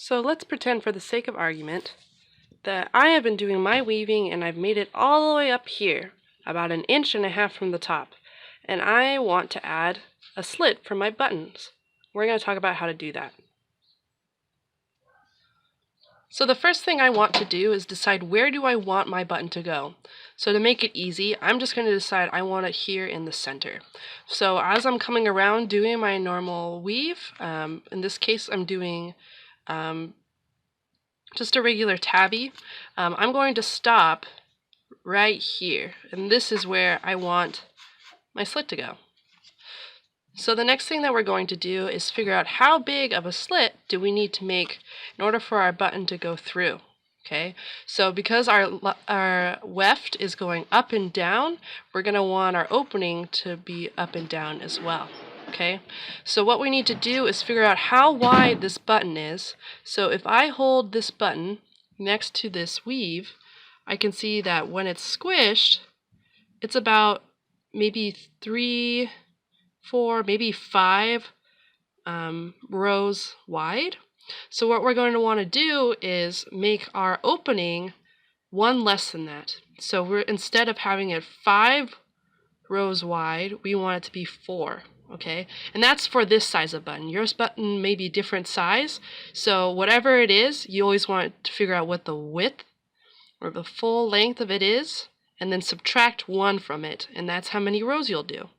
So let's pretend for the sake of argument that I have been doing my weaving and I've made it all the way up here, about 1.5 inches from the top, and I want to add a slit for my buttons. We're going to talk about how to do that. So the first thing I want to do is decide where do I want my button to go. So to make it easy, I'm just going to decide I want it here in the center. So as I'm coming around doing my normal weave, in this case I'm doing just a regular tabby, I'm going to stop right here, and this is where I want my slit to go. So the next thing that we're going to do is figure out how big of a slit do we need to make in order for our button to go through. Okay, so because our weft is going up and down, we're going to want our opening to be up and down as well. Okay, so what we need to do is figure out how wide this button is. So if I hold this button next to this weave, I can see that when it's squished, it's about maybe 3, 4, maybe 5 rows wide. So what we're going to want to do is make our opening 1 less than that. So instead of having it 5 rows wide, we want it to be 4. Okay, and that's for this size of button. Yours button may be different size, so whatever it is, you always want to figure out what the width or the full length of it is, and then subtract 1 from it, and that's how many rows you'll do.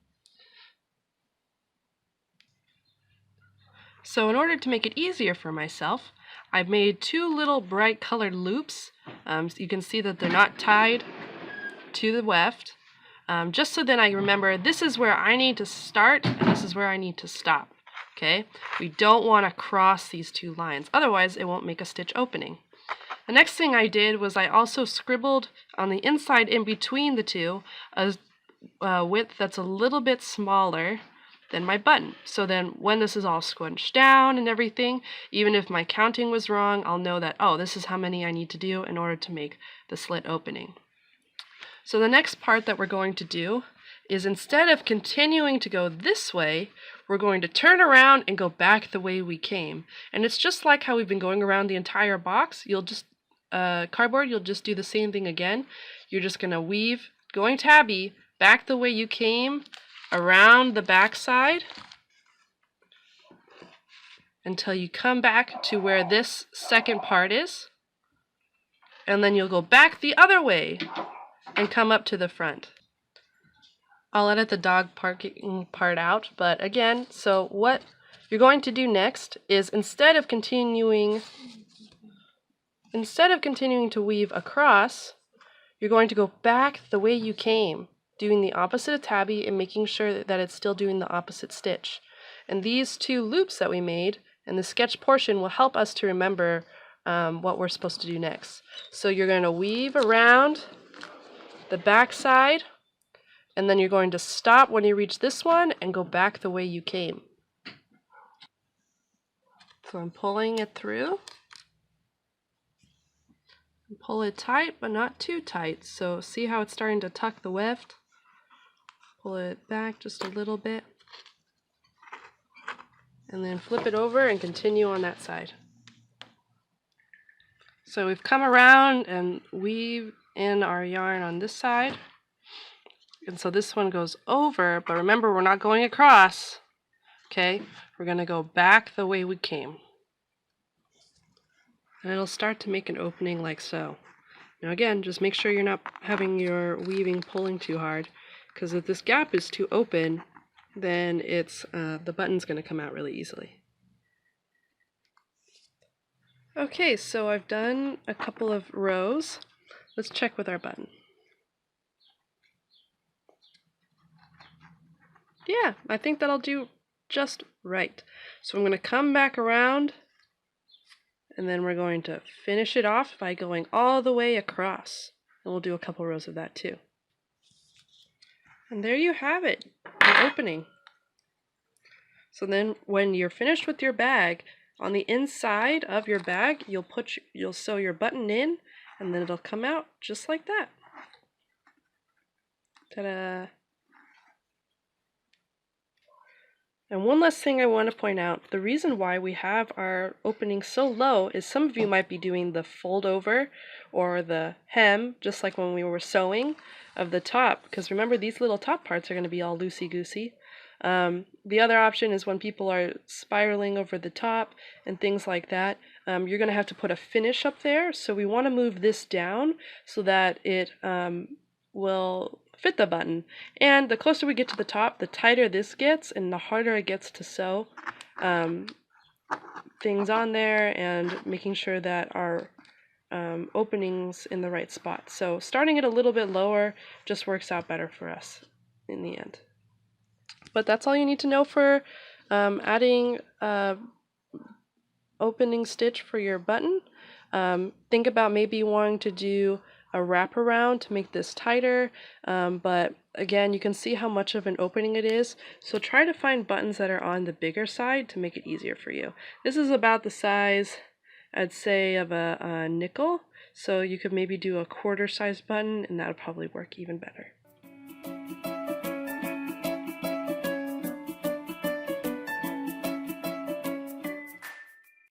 So in order to make it easier for myself, I've made 2 little bright colored loops. So you can see that they're not tied to the weft. Just so then I remember this is where I need to start and this is where I need to stop. Okay, we don't want to cross these 2 lines, otherwise it won't make a stitch opening. The next thing I did was I also scribbled on the inside in between the 2 a width that's a little bit smaller than my button. So then when this is all squinched down and everything, even if my counting was wrong, I'll know that, oh, this is how many I need to do in order to make the slit opening. So the next part that we're going to do is instead of continuing to go this way, we're going to turn around and go back the way we came. And it's just like how we've been going around the entire box. You'll just, cardboard, you'll just do the same thing again. You're just going to weave, going tabby, back the way you came, around the back side, until you come back to where this second part is. And then you'll go back the other way and come up to the front. I'll edit the dog parking part out, but again, so what you're going to do next is instead of continuing to weave across, you're going to go back the way you came, doing the opposite of tabby and making sure that it's still doing the opposite stitch. And these 2 loops that we made and the sketch portion will help us to remember what we're supposed to do next. So you're going to weave around the back side, and then you're going to stop when you reach this one and go back the way you came. So I'm pulling it through. Pull it tight, but not too tight. So see how it's starting to tuck the weft? Pull it back just a little bit. And then flip it over and continue on that side. So we've come around and weave in our yarn on this side. And so this one goes over, but remember we're not going across. Okay, we're going to go back the way we came. And it'll start to make an opening like so. Now again, just make sure you're not having your weaving pulling too hard, because if this gap is too open, then it's the button's going to come out really easily. Okay, so I've done a couple of rows. Let's check with our button. Yeah, I think that'll do just right. So I'm going to come back around, and then we're going to finish it off by going all the way across. And we'll do a couple rows of that too. And there you have it, the opening. So then when you're finished with your bag, on the inside of your bag, you'll sew your button in, and then it'll come out just like that. Ta-da! And one last thing I want to point out, the reason why we have our opening so low is some of you might be doing the fold over or the hem, just like when we were sewing, of the top, because remember these little top parts are going to be all loosey-goosey. The other option is when people are spiraling over the top and things like that, you're going to have to put a finish up there, so we want to move this down so that it will fit the button. And the closer we get to the top, the tighter this gets and the harder it gets to sew things on there and making sure that our openings in the right spot. So starting it a little bit lower just works out better for us in the end. But that's all you need to know for adding opening stitch for your button. Think about maybe wanting to do a wraparound to make this tighter, but again, you can see how much of an opening it is, so try to find buttons that are on the bigger side to make it easier for you. This is about the size, I'd say, of a nickel, so you could maybe do a quarter size button and that would probably work even better.